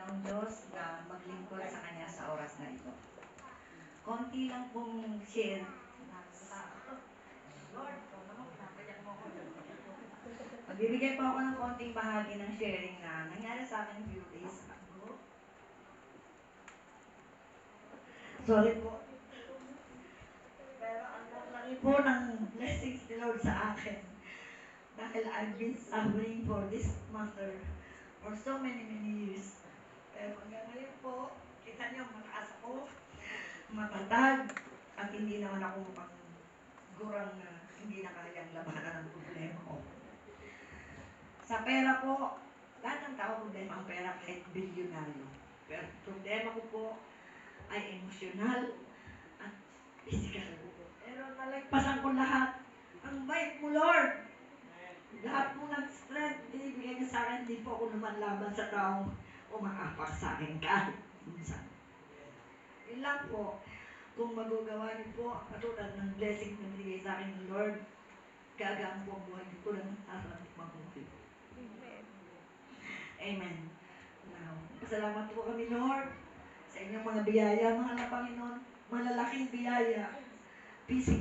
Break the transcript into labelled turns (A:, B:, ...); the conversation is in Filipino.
A: Panginoong Diyos na maglingkod sa Kanya sa oras na ito. Konti lang pong share. Lord, magbibigay po ako ng konting bahagi ng sharing na nangyari sa akin few days ago. Sorry po. Pero ang laki po ng blessings ni Lord sa akin. Dahil I've been suffering for this matter for so many years. Pero hanggang ngayon po, kita niyo, mataas ako, matatag, at hindi naman ako mukhang gurang na hindi na kayang labanan ng problema ko. Sa pera po, lahat ng tao problema ang pera kahit bilyonaryo. Pero problema ko po ay emosyonal at physical. Pero nalagpasan ko lahat. Ang bait mo, Lord! Lahat po ng strength binibigay niyo sa akin, hindi po ako lumanlaban sa taong umaapak sa akin kahit minsan. Yun lang po, kung magagawa niyo po, katulad ng blessing na binigay sa akin ng Lord, gagaan po ang buhay niyo tulad ng sarang mabuhay. Amen. Now, pasalamat po kami, Lord, sa inyong mga biyaya, mga Panginoon, malalaking biyaya, physical.